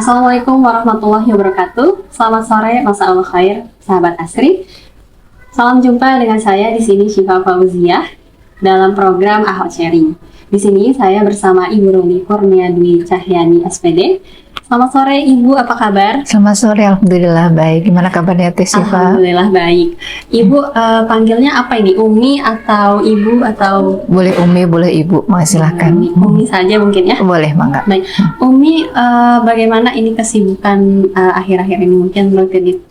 Assalamualaikum warahmatullahi wabarakatuh. Selamat sore, masa Allah khair, sahabat Asri. Salam jumpa dengan saya di sini Syifa Fauziah dalam program Ahwat Sharing. Di sini saya bersama Ibu Ruli Kurnia Dwi Cahyani SPD. Selamat sore Ibu, apa kabar? Selamat sore, alhamdulillah baik. Gimana kabarnya Teh Syifa? Alhamdulillah baik. Ibu panggilnya apa ini? Umi atau Ibu atau? Boleh Umi, boleh Ibu, silahkan. Umi saja mungkin ya? Boleh, mangga. Baik, Umi, bagaimana ini kesibukan akhir-akhir ini? Mungkin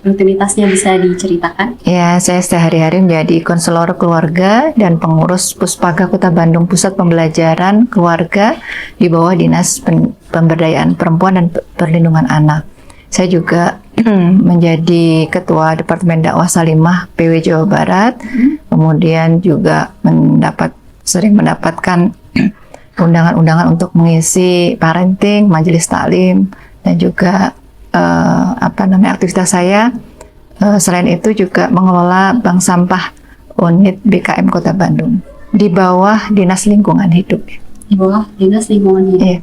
rutinitasnya bisa diceritakan? Ya, saya sehari-hari menjadi konselor keluarga dan pengurus Puspaga Kota Bandung Pusat Pembelajaran Keluarga di bawah Dinas Pemberdayaan Perempuan dan Perlindungan Anak. Saya juga menjadi Ketua Departemen Dakwah Salimah PW Jawa Barat, kemudian juga sering mendapatkan undangan-undangan untuk mengisi parenting, majelis taklim, dan juga aktivitas saya. Selain itu juga mengelola bank sampah unit BKM Kota Bandung di bawah Dinas Lingkungan Hidup. Di bawah Dinas Lingkungan Hidup. Iya.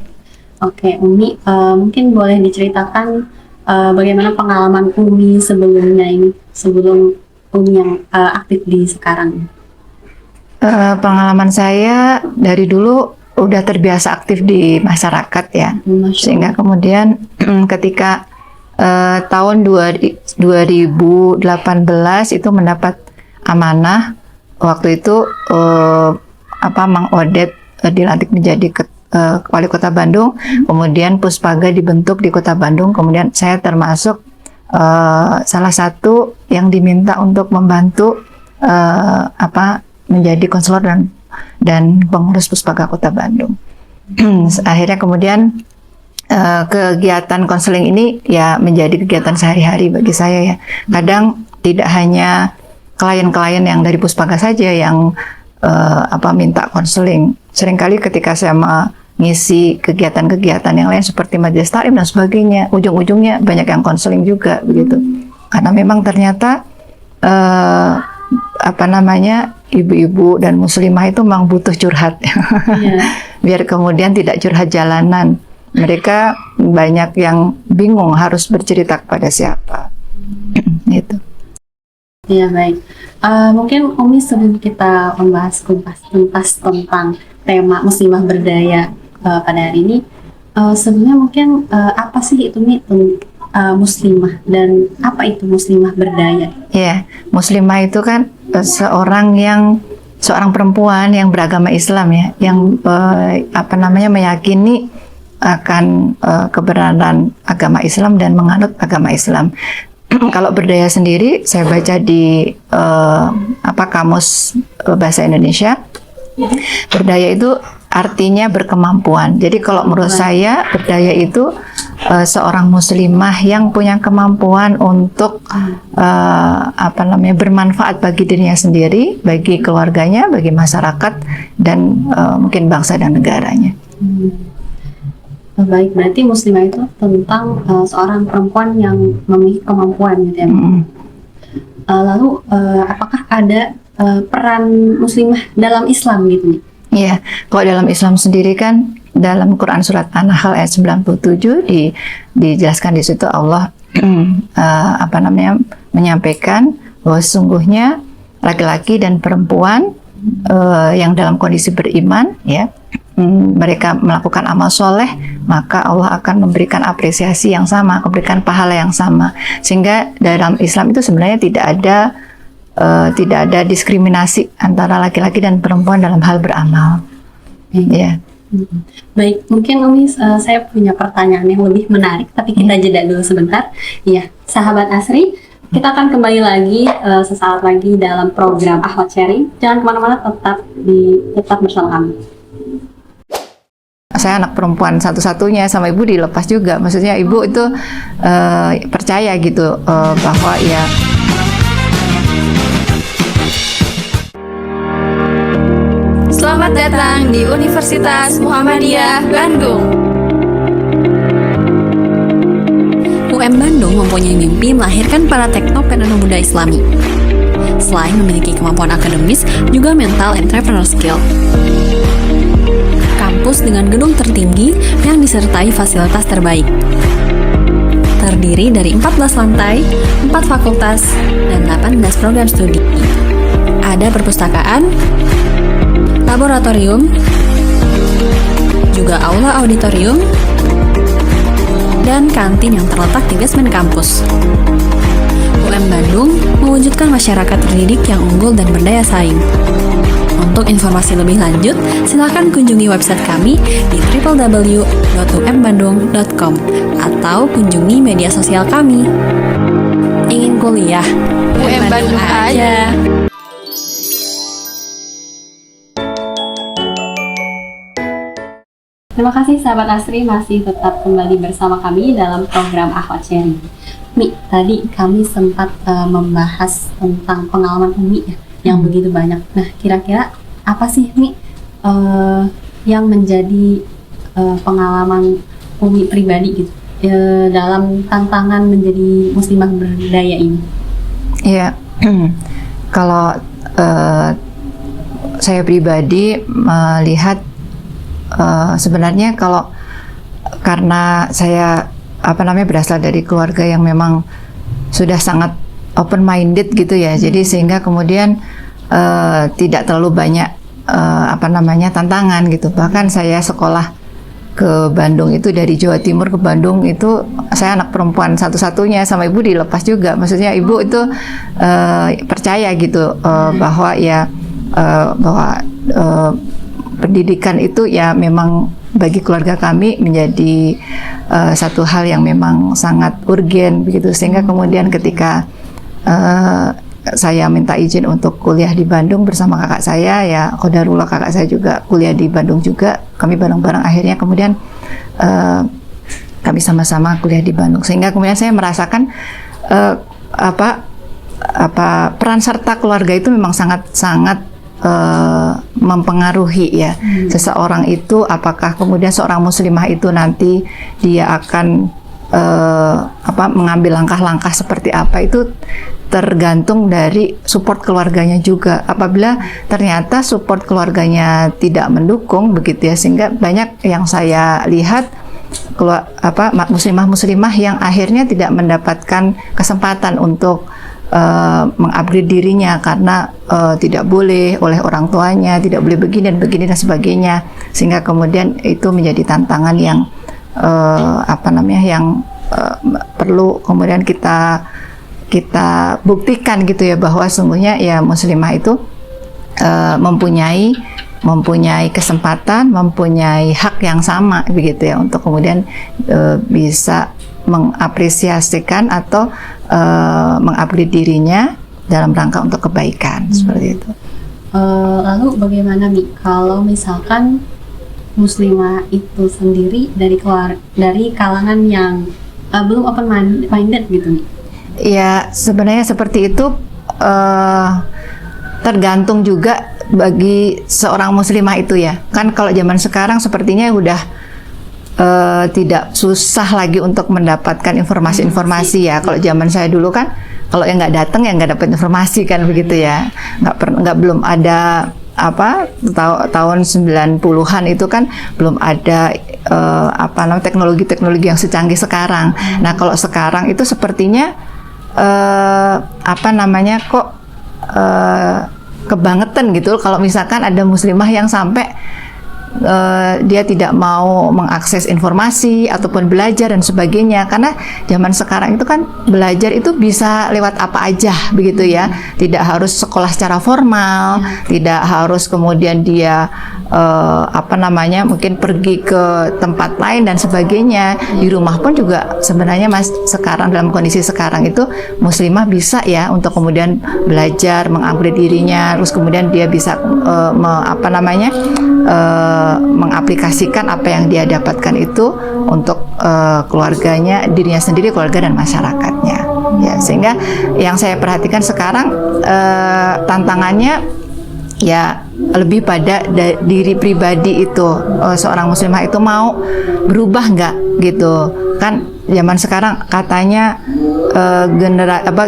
Oke, Umi, mungkin boleh diceritakan bagaimana pengalaman Umi sebelumnya ini, sebelum Umi yang aktif di sekarang? Pengalaman saya dari dulu udah terbiasa aktif di masyarakat ya, sehingga kemudian ketika tahun 2018 itu mendapat amanah, waktu itu Mang Odet dilantik menjadi Wali Kota Bandung, kemudian Puspaga dibentuk di Kota Bandung, kemudian saya termasuk salah satu yang diminta untuk membantu menjadi konselor dan pengurus Puspaga Kota Bandung. Akhirnya kemudian kegiatan konseling ini ya menjadi kegiatan sehari-hari bagi saya ya. Kadang tidak hanya klien-klien yang dari Puspaga saja yang minta konseling. Seringkali ketika saya mengisi kegiatan-kegiatan yang lain seperti majelis taklim dan sebagainya, ujung-ujungnya banyak yang konseling juga begitu. Karena memang ternyata ibu-ibu dan muslimah itu memang butuh curhat. Yeah. Biar kemudian tidak curhat jalanan. Mereka banyak yang bingung harus bercerita kepada siapa. Gitu. Ya baik, mungkin Umi sebelum kita membahas tuntas tentang tema muslimah berdaya pada hari ini, sebenarnya mungkin apa sih itu muslimah dan apa itu muslimah berdaya? Ya, muslimah itu kan seorang perempuan yang beragama Islam ya, yang meyakini akan kebenaran agama Islam dan menganut agama Islam. Kalau berdaya sendiri, saya baca di kamus bahasa Indonesia, berdaya itu artinya berkemampuan. Jadi kalau menurut saya berdaya itu seorang muslimah yang punya kemampuan untuk bermanfaat bagi dirinya sendiri, bagi keluarganya, bagi masyarakat, dan mungkin bangsa dan negaranya. Baik, berarti muslimah itu tentang seorang perempuan yang memiliki kemampuan gitu ya. Lalu apakah ada peran muslimah dalam Islam gitu nih? Iya, kalau dalam Islam sendiri kan dalam Quran surat An-Nahl ayat 97 dijelaskan di situ Allah menyampaikan bahwa sesungguhnya laki-laki dan perempuan yang dalam kondisi beriman ya, mereka melakukan amal soleh, maka Allah akan memberikan apresiasi yang sama, memberikan pahala yang sama. Sehingga dalam Islam itu sebenarnya tidak ada diskriminasi antara laki-laki dan perempuan dalam hal beramal. Ya. Baik, mungkin Umi saya punya pertanyaan yang lebih menarik, tapi kita jeda dulu sebentar. Iya, sahabat Asri, kita akan kembali lagi sesaat lagi dalam program Ahwat Sharing. Jangan kemana-mana, tetap bersama kami. Saya anak perempuan satu-satunya, sama ibu dilepas juga. Maksudnya ibu itu percaya gitu bahwa ya. Selamat datang di Universitas Muhammadiyah Bandung. UM Bandung mempunyai mimpi melahirkan para teknopen muda Islami. Selain memiliki kemampuan akademis, juga mental entrepreneur skill. Kampus dengan gedung tertinggi yang disertai fasilitas terbaik. terdiri dari 14 lantai, 4 fakultas, dan 18 program studi. Ada perpustakaan, laboratorium, juga aula auditorium, dan kantin yang terletak di basement kampus. UM Bandung mewujudkan masyarakat terdidik yang unggul dan berdaya saing. Untuk informasi lebih lanjut, silakan kunjungi website kami di www.umbandung.com atau kunjungi media sosial kami. Ingin kuliah? UM Bandung aja! Terima kasih sahabat Asri masih tetap kembali bersama kami dalam program Ahwat Sharing. Mi, tadi kami sempat membahas tentang pengalaman Umi ya, yang begitu banyak. Nah, kira-kira apa sih Mi yang menjadi pengalaman Umi pribadi gitu dalam tantangan menjadi muslimah berdaya ini? Iya, kalau saya pribadi melihat sebenarnya kalau karena saya berasal dari keluarga yang memang sudah sangat open minded gitu ya, jadi sehingga kemudian tidak terlalu banyak tantangan gitu. Bahkan saya sekolah ke Bandung itu dari Jawa Timur ke Bandung itu saya anak perempuan satu-satunya, sama ibu dilepas juga. Maksudnya ibu itu percaya gitu bahwa pendidikan itu ya memang bagi keluarga kami menjadi satu hal yang memang sangat urgen begitu, sehingga kemudian ketika saya minta izin untuk kuliah di Bandung bersama kakak saya, ya qadarullah kakak saya juga kuliah di Bandung juga, kami bareng-bareng akhirnya kemudian kami sama-sama kuliah di Bandung, sehingga kemudian saya merasakan peran serta keluarga itu memang sangat mempengaruhi ya seseorang itu, apakah kemudian seorang muslimah itu nanti dia akan mengambil langkah-langkah seperti apa, itu tergantung dari support keluarganya juga. Apabila ternyata support keluarganya tidak mendukung begitu ya, sehingga banyak yang saya lihat muslimah-muslimah yang akhirnya tidak mendapatkan kesempatan untuk mengupgrade dirinya karena tidak boleh oleh orang tuanya, tidak boleh begini dan sebagainya, sehingga kemudian itu menjadi tantangan yang perlu kemudian kita buktikan gitu ya, bahwa sungguhnya ya muslimah itu mempunyai kesempatan, mempunyai hak yang sama begitu ya, untuk kemudian bisa mengapresiasikan atau mengupgrade dirinya dalam rangka untuk kebaikan seperti itu. Lalu bagaimana Mi kalau misalkan muslimah itu sendiri dari kalangan yang belum open minded gitu Mi? Ya sebenarnya seperti itu, tergantung juga bagi seorang muslimah itu ya. Kan kalau zaman sekarang sepertinya udah tidak susah lagi untuk mendapatkan informasi-informasi ya. Kalau zaman saya dulu kan, kalau yang nggak datang ya nggak dapat informasi kan begitu ya. Belum ada tahun 90-an itu kan belum ada teknologi-teknologi yang secanggih sekarang. Nah kalau sekarang itu sepertinya kebangetan gitu kalau misalkan ada muslimah yang sampai dia tidak mau mengakses informasi ataupun belajar dan sebagainya, karena zaman sekarang itu kan belajar itu bisa lewat apa aja begitu ya, tidak harus sekolah secara formal, tidak harus kemudian dia mungkin pergi ke tempat lain dan sebagainya. Di rumah pun juga sebenarnya sekarang dalam kondisi sekarang itu muslimah bisa ya untuk kemudian belajar, mengupgrade dirinya, terus kemudian dia bisa mengaplikasikan apa yang dia dapatkan itu untuk keluarganya, dirinya sendiri, keluarga dan masyarakatnya ya. Sehingga yang saya perhatikan sekarang tantangannya ya lebih pada diri pribadi itu, seorang muslimah itu mau berubah nggak gitu kan. Zaman sekarang katanya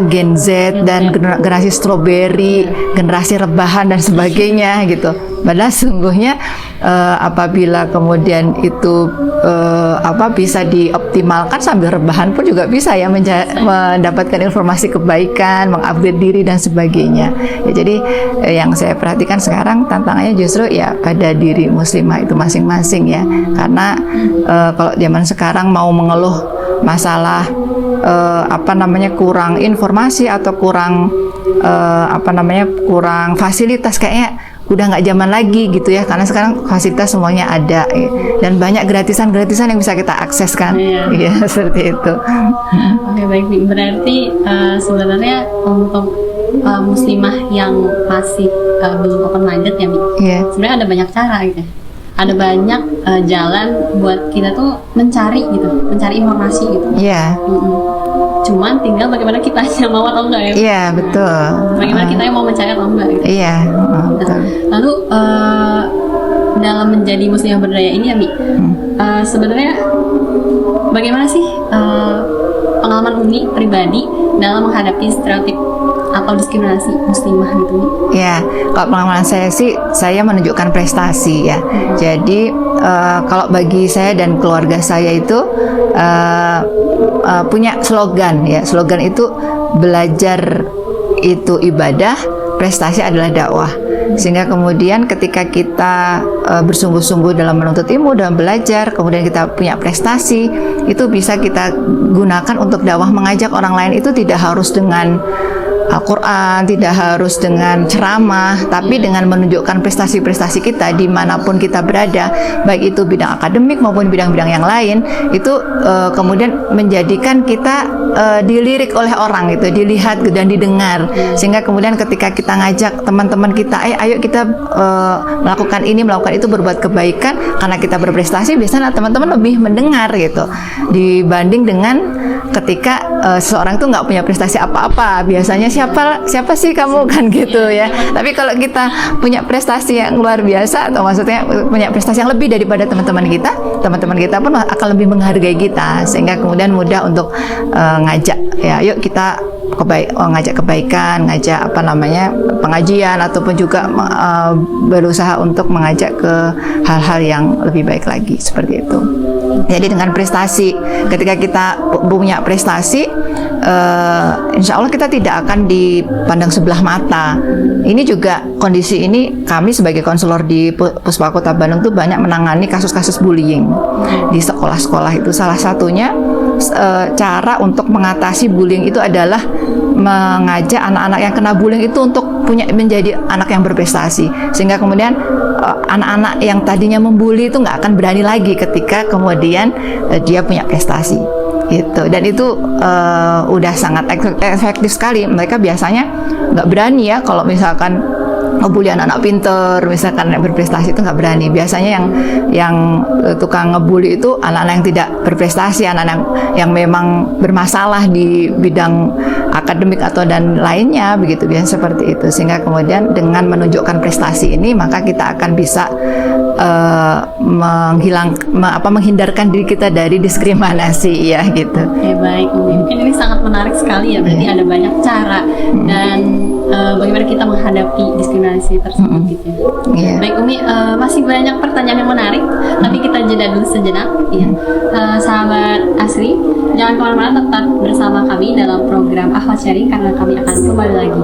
Gen Z dan generasi strawberry, generasi rebahan dan sebagainya gitu. Padahal sungguhnya apabila kemudian itu bisa dioptimalkan sambil rebahan pun juga bisa ya mendapatkan informasi kebaikan, mengupgrade diri dan sebagainya. Ya, jadi yang saya perhatikan sekarang tantangannya justru ya pada diri muslimah itu masing-masing ya. Karena kalau zaman sekarang mau mengeluh masalah kurang informasi atau kurang kurang fasilitas, kayaknya udah nggak zaman lagi gitu ya, karena sekarang fasilitas semuanya ada ya. Dan banyak gratisan-gratisan yang bisa kita akses kan. Iya, seperti itu. Oke, baik. Berarti sebenarnya untuk muslimah yang masih belum open minded ya, Mi. Yeah. Sebenarnya ada banyak cara gitu. Ada banyak jalan buat kita tuh mencari informasi gitu. Iya. Cuman tinggal bagaimana kita mau atau enggak ya. Iya, betul. Bagaimana kita yang mau mencari atau enggak gitu. Iya, betul. Lalu dalam menjadi muslimah berdaya ini ya, Mi, sebenarnya bagaimana sih pengalaman Umi pribadi dalam menghadapi stereotip atau diskriminasi muslimah gitu, Mi? Ya, kalau pengalaman saya sih, saya menunjukkan prestasi ya. Jadi kalau bagi saya dan keluarga saya itu punya slogan ya. Slogan itu belajar itu ibadah, prestasi adalah dakwah. Sehingga kemudian ketika kita bersungguh-sungguh dalam menuntut ilmu, dalam belajar, kemudian kita punya prestasi, itu bisa kita gunakan untuk dakwah, mengajak orang lain. Itu tidak harus dengan Al-Quran, tidak harus dengan ceramah, tapi dengan menunjukkan prestasi-prestasi kita dimanapun kita berada, baik itu bidang akademik maupun bidang-bidang yang lain, itu kemudian menjadikan kita dilirik oleh orang gitu, dilihat dan didengar, sehingga kemudian ketika kita ngajak teman-teman kita, ayo kita melakukan ini, melakukan itu, berbuat kebaikan, karena kita berprestasi, biasanya teman-teman lebih mendengar gitu, dibanding dengan ketika seseorang itu nggak punya prestasi apa-apa, biasanya siapa sih kamu kan gitu ya. Tapi kalau kita punya prestasi yang luar biasa, atau maksudnya punya prestasi yang lebih daripada teman-teman kita pun akan lebih menghargai kita, sehingga kemudian mudah untuk ngajak ya, yuk kita ngajak kebaikan, ngajak pengajian, ataupun juga berusaha untuk mengajak ke hal-hal yang lebih baik lagi, seperti itu. Jadi dengan prestasi, ketika kita punya prestasi, insya Allah kita tidak akan dipandang sebelah mata. Ini juga kondisi ini, kami sebagai konselor di Puspa Kota Bandung tuh banyak menangani kasus-kasus bullying di sekolah-sekolah. Itu salah satunya cara untuk mengatasi bullying itu adalah mengajak anak-anak yang kena bullying itu untuk menjadi anak yang berprestasi, sehingga kemudian anak-anak yang tadinya membuli itu nggak akan berani lagi ketika kemudian dia punya prestasi gitu. Dan itu udah sangat efektif sekali. Mereka biasanya nggak berani ya kalau misalkan ngebully anak-anak pinter, misalkan berprestasi, itu nggak berani. Biasanya yang tukang ngebully itu anak-anak yang tidak berprestasi, anak-anak yang memang bermasalah di bidang akademik atau dan lainnya, begitu, biasanya seperti itu. Sehingga kemudian dengan menunjukkan prestasi ini, maka kita akan bisa menghindarkan diri kita dari diskriminasi ya gitu. Oke, baik, mungkin ini sangat menarik sekali ya. Berarti ada banyak cara dan bagaimana kita menghadapi diskriminasi tersebut gitu ya. Yeah. Baik Umi, masih banyak pertanyaan yang menarik, tapi kita jeda dulu sejenak ya. Sahabat Asri, jangan kemana-mana, tetap bersama kami dalam program Akhlak Sharing, karena kami akan kembali lagi.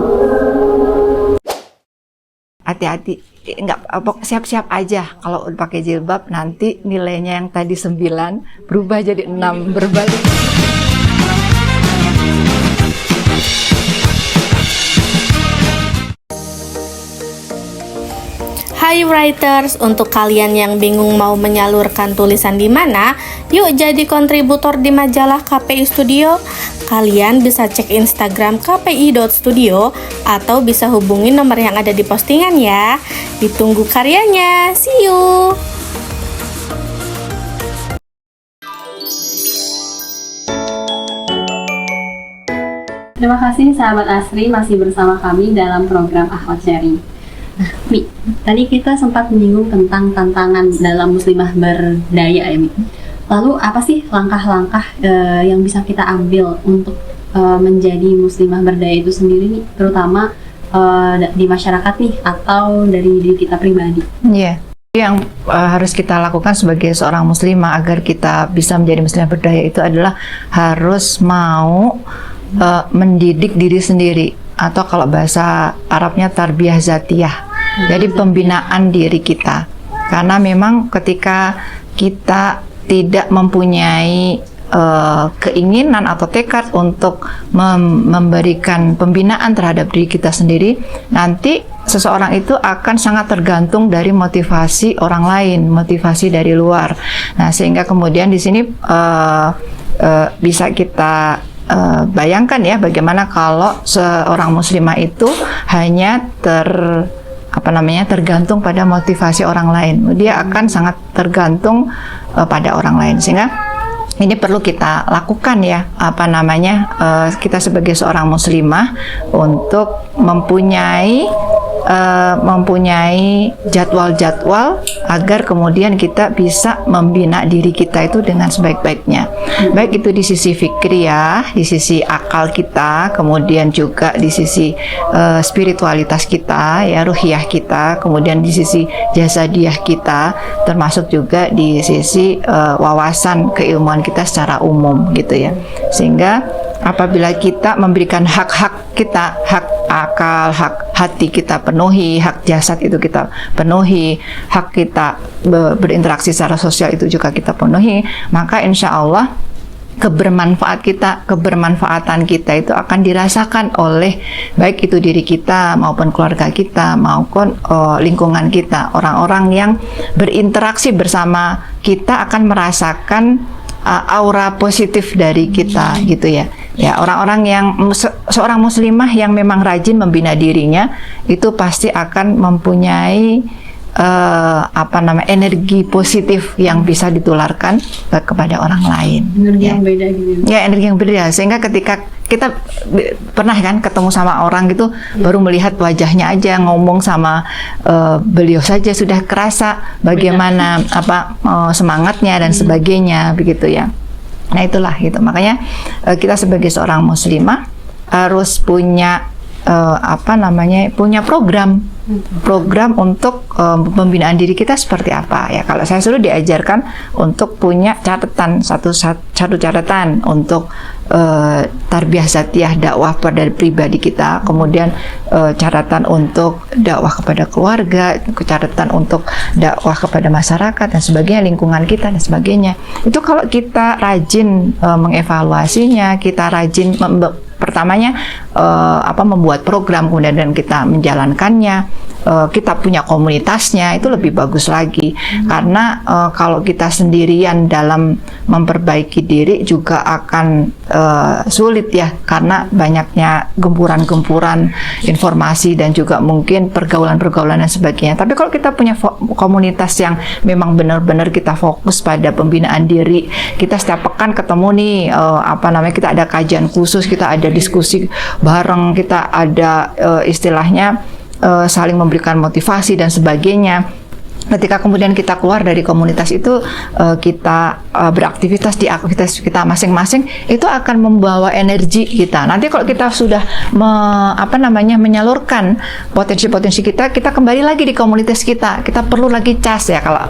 Hati-hati, siap-siap aja kalau udah pakai jilbab, nanti nilainya yang tadi 9 berubah jadi 6, berbalik. Hai writers, untuk kalian yang bingung mau menyalurkan tulisan di mana, yuk jadi kontributor di majalah KPI Studio. Kalian bisa cek Instagram kpi.studio atau bisa hubungi nomor yang ada di postingan ya. Ditunggu karyanya. See you. Terima kasih sahabat Asri, masih bersama kami dalam program Akhlak Sharing. Nah, Mi, tadi kita sempat menyinggung tentang tantangan dalam muslimah berdaya ya, Mi. Lalu apa sih langkah-langkah yang bisa kita ambil untuk menjadi muslimah berdaya itu sendiri, Mi? Terutama di masyarakat nih atau dari diri kita pribadi? Iya. Yang harus kita lakukan sebagai seorang muslimah agar kita bisa menjadi muslimah berdaya itu adalah harus mau mendidik diri sendiri, atau kalau bahasa Arabnya tarbiyah zatiyah. Jadi pembinaan diri kita. Karena memang ketika kita tidak mempunyai keinginan atau tekad untuk memberikan pembinaan terhadap diri kita sendiri, nanti seseorang itu akan sangat tergantung dari motivasi orang lain, motivasi dari luar. Nah, sehingga kemudian di sini bisa kita bayangkan ya, bagaimana kalau seorang muslimah itu hanya tergantung pada motivasi orang lain. Dia akan sangat tergantung pada orang lain, sehingga ini perlu kita lakukan ya, kita sebagai seorang muslimah untuk mempunyai jadwal-jadwal agar kemudian kita bisa membina diri kita itu dengan sebaik-baiknya. Baik itu di sisi fikriyah, di sisi akal kita, kemudian juga di sisi spiritualitas kita, ya, ruhiyah kita, kemudian di sisi jasadiyah kita, termasuk juga di sisi wawasan keilmuan kita secara umum gitu ya. Sehingga apabila kita memberikan hak-hak kita, hak akal, hak hati kita penuhi, hak jasad itu kita penuhi, hak kita berinteraksi secara sosial itu juga kita penuhi, maka insya Allah kebermanfaatan kita itu akan dirasakan oleh baik itu diri kita maupun keluarga kita maupun lingkungan kita. Orang-orang yang berinteraksi bersama kita akan merasakan aura positif dari kita gitu ya. Ya, orang-orang yang seorang muslimah yang memang rajin membina dirinya itu pasti akan mempunyai energi positif yang bisa ditularkan kepada orang lain. Energi ya. yang beda gitu. Ya, energi yang beda. Sehingga ketika kita pernah kan ketemu sama orang gitu, baru melihat wajahnya aja, ngomong sama beliau saja sudah kerasa bagaimana semangatnya dan sebagainya begitu ya. Nah, itulah gitu. Makanya kita sebagai seorang muslimah harus punya punya program untuk pembinaan diri kita seperti apa ya. Kalau saya suruh diajarkan untuk punya catatan, satu catatan untuk tarbiyah zatiyah, dakwah pada pribadi kita, kemudian catatan untuk dakwah kepada keluarga, catatan untuk dakwah kepada masyarakat dan sebagainya, lingkungan kita dan sebagainya. Itu kalau kita rajin mengevaluasinya, kita rajin pertamanya membuat program, kemudian dan kita menjalankannya, kita punya komunitasnya, itu lebih bagus lagi. Karena kalau kita sendirian dalam memperbaiki diri juga akan sulit ya, karena banyaknya gempuran-gempuran informasi dan juga mungkin pergaulan-pergaulan dan sebagainya. Tapi kalau kita punya komunitas yang memang benar-benar kita fokus pada pembinaan diri, kita setiap pekan ketemu nih, kita ada kajian khusus, kita ada diskusi bareng, kita ada istilahnya saling memberikan motivasi dan sebagainya. Ketika kemudian kita keluar dari komunitas itu, kita beraktivitas di aktivitas kita masing-masing, itu akan membawa energi kita. Nanti kalau kita sudah menyalurkan potensi-potensi kita kembali lagi di komunitas kita. Kita perlu lagi cas ya, kalau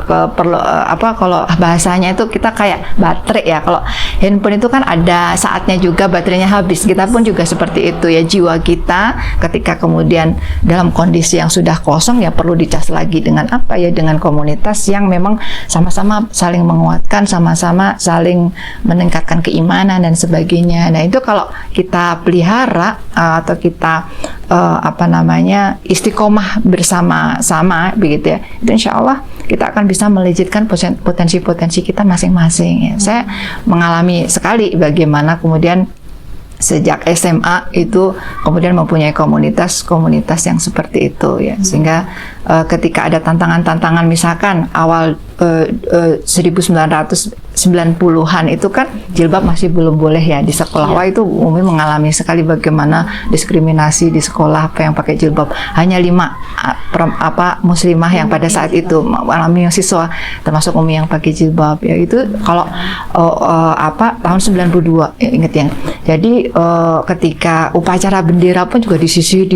bahasanya itu kita kayak baterai ya. Kalau handphone itu kan ada saatnya juga baterainya habis. Kita pun juga seperti itu ya, jiwa kita ketika kemudian dalam kondisi yang sudah kosong ya perlu dicas lagi dengan apa ya, dengan komunitas yang memang sama-sama saling menguatkan, sama-sama saling meningkatkan keimanan dan sebagainya. Nah, itu kalau kita pelihara atau kita istiqomah bersama-sama begitu ya, itu insya Allah kita akan bisa melejitkan potensi-potensi kita masing-masing ya. Saya mengalami sekali bagaimana kemudian sejak SMA itu kemudian mempunyai komunitas yang seperti itu ya, sehingga ketika ada tantangan-tantangan, misalkan awal 1999 90-an itu kan jilbab masih belum boleh ya di sekolah. Wah, itu Umi mengalami sekali bagaimana diskriminasi di sekolah, apa yang pakai jilbab. Hanya 5 muslimah yang pada saat itu mengalami siswa, termasuk Umi yang pakai jilbab. Ya itu kalau tahun 92 ya, ingat ya. Jadi ketika upacara bendera pun juga di sisi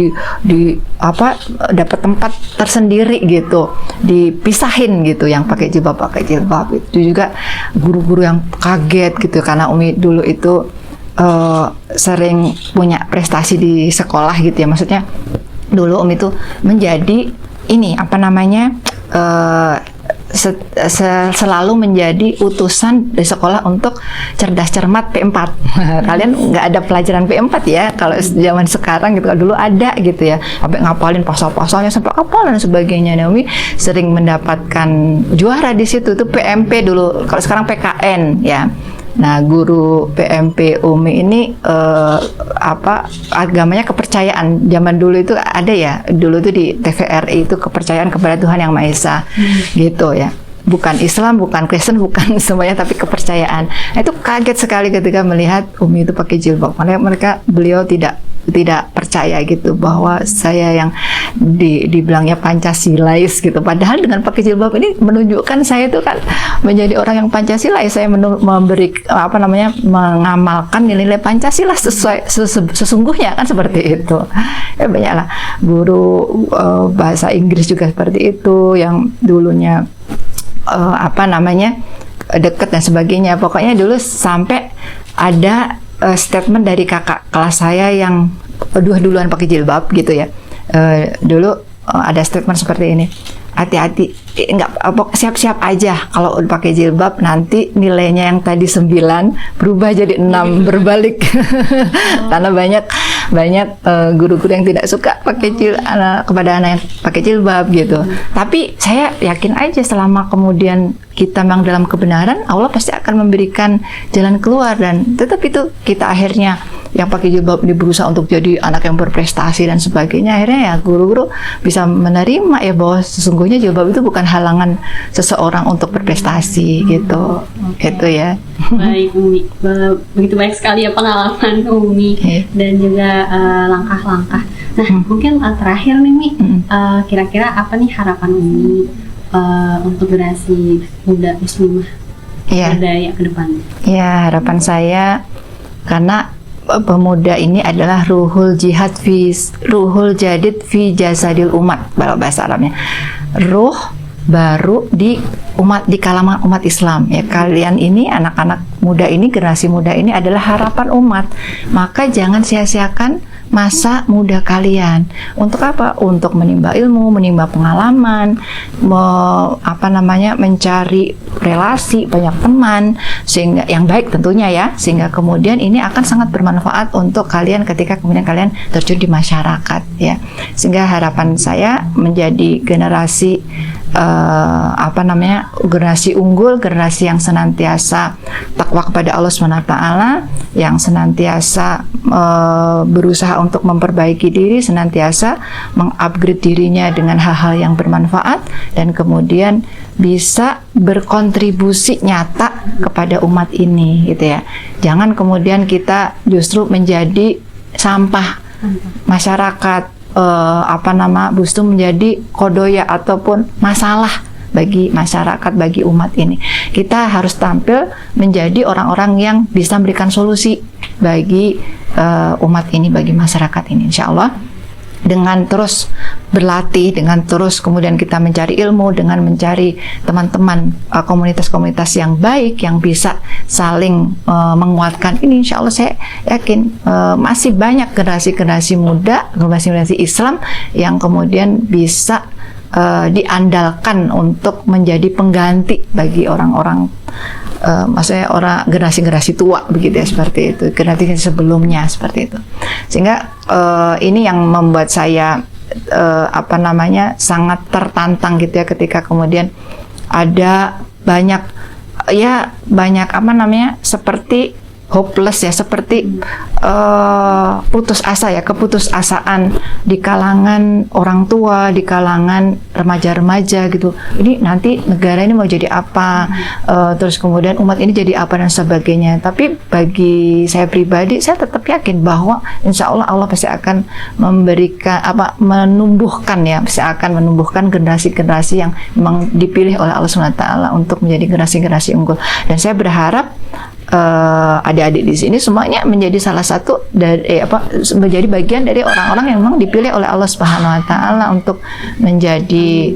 dapat tempat tersendiri gitu, dipisahin gitu, yang pakai jilbab. Itu juga guru-guru yang kaget gitu, karena Umi dulu itu sering punya prestasi di sekolah gitu ya. Maksudnya dulu Umi itu menjadi selalu menjadi utusan di sekolah untuk cerdas cermat P4. Kalian nggak ada pelajaran P4 ya kalau zaman sekarang gitu. Dulu ada gitu ya, sampai ngapalin pasal-pasalnya sampai hafal dan sebagainya. Umi sering mendapatkan juara di situ. Itu PMP dulu, kalau sekarang PKN ya. Nah, guru PMP Umi ini agamanya kepercayaan. Zaman dulu itu ada ya, dulu itu di TVRI itu kepercayaan kepada Tuhan Yang Maha Esa gitu ya. Bukan Islam, bukan Kristen, bukan semuanya, tapi kepercayaan. Nah, itu kaget sekali ketika melihat Umi itu pakai jilbab. Beliau tidak percaya gitu bahwa saya yang dibilangnya Pancasilais gitu. Padahal dengan pakai jilbab ini menunjukkan saya itu kan menjadi orang yang Pancasilais. Saya mengamalkan nilai-nilai Pancasila sesungguhnya kan seperti itu. Ya banyaklah guru bahasa Inggris juga seperti itu yang dulunya deket dan sebagainya. Pokoknya dulu sampai ada statement dari kakak kelas saya yang duluan pakai jilbab gitu ya. Dulu ada statement seperti ini, hati-hati, siap-siap aja kalau pakai jilbab nanti nilainya yang tadi 9 berubah jadi 6 berbalik. Karena banyak guru-guru yang tidak suka pakai kepada anak yang pakai jilbab gitu. Tapi saya yakin aja selama kemudian kita memang dalam kebenaran, Allah pasti akan memberikan jalan keluar. Dan tetap itu kita akhirnya yang pakai jilbab ini berusaha untuk jadi anak yang berprestasi dan sebagainya. Akhirnya ya guru-guru bisa menerima ya bahwa sesungguhnya jilbab itu bukan halangan seseorang untuk berprestasi gitu. Itu ya. Baik Umi, begitu banyak sekali ya pengalaman Umi dan juga langkah-langkah. Nah, mungkin terakhir nih Mi, kira-kira apa nih harapan Umi untuk generasi muda muslimah berdaya ke depan? Ya, harapan saya, karena pemuda ini adalah ruhul jadid fi jasadil umat, kalau bahasa Arabnya, ruh baru di kalangan umat Islam ya. Kalian ini anak-anak muda ini, generasi muda ini adalah harapan umat, maka jangan sia-siakan masa muda kalian. Untuk apa? Untuk menimba ilmu, menimba pengalaman, mencari relasi, banyak teman, sehingga yang baik tentunya ya, sehingga kemudian ini akan sangat bermanfaat untuk kalian ketika kemudian kalian terjun di masyarakat ya. Sehingga harapan saya menjadi generasi generasi unggul, generasi yang senantiasa takwa kepada Allah SWT, yang senantiasa berusaha untuk memperbaiki diri, senantiasa mengupgrade dirinya dengan hal-hal yang bermanfaat, dan kemudian bisa berkontribusi nyata kepada umat ini gitu ya. Jangan kemudian kita justru menjadi sampah masyarakat, justru menjadi kodoya ataupun masalah bagi masyarakat, bagi umat ini. Kita harus tampil menjadi orang-orang yang bisa memberikan solusi bagi umat ini, bagi masyarakat ini, insya Allah. Dengan terus berlatih, dengan terus kemudian kita mencari ilmu, dengan mencari teman-teman, komunitas-komunitas yang baik, yang bisa saling menguatkan ini, insya Allah saya yakin masih banyak generasi-generasi muda, generasi-generasi Islam yang kemudian bisa diandalkan untuk menjadi pengganti bagi orang-orang, maksudnya orang generasi-generasi tua begitu ya, seperti itu, generasi sebelumnya seperti itu. Sehingga ini yang membuat saya sangat tertantang gitu ya, ketika kemudian ada banyak seperti hopeless ya, seperti putus asa ya, keputusasaan di kalangan orang tua, di kalangan remaja-remaja gitu. Ini nanti negara ini mau jadi apa, terus kemudian umat ini jadi apa dan sebagainya. Tapi bagi saya pribadi, saya tetap yakin bahwa insya Allah Allah pasti akan memberikan menumbuhkan ya, pasti akan menumbuhkan generasi-generasi yang memang dipilih oleh Allah SWT untuk menjadi generasi-generasi unggul. Dan saya berharap adik-adik di sini semuanya menjadi salah satu dari menjadi bagian dari orang-orang yang memang dipilih oleh Allah Subhanahu wa taala untuk menjadi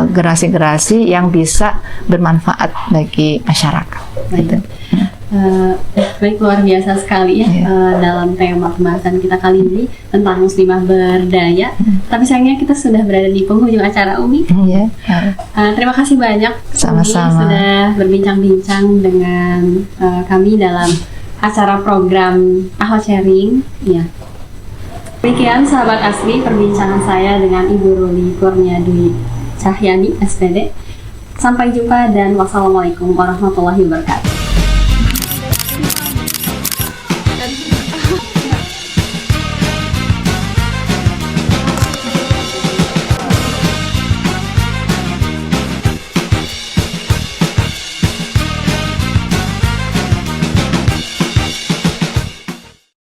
generasi-generasi yang bisa bermanfaat bagi masyarakat. Gitu. Baik, luar biasa sekali ya dalam tema pembahasan kita kali ini tentang muslimah berdaya. Tapi sayangnya kita sudah berada di penghujung acara, Umi. Terima kasih banyak Sama-sama. Umi sudah berbincang-bincang dengan kami dalam acara program Ahwat Sharing. Ya. Demikian sahabat Asri perbincangan saya dengan Ibu Ruli Kurnia Dwi Cahyani SPD. Sampai jumpa dan wassalamualaikum warahmatullahi wabarakatuh.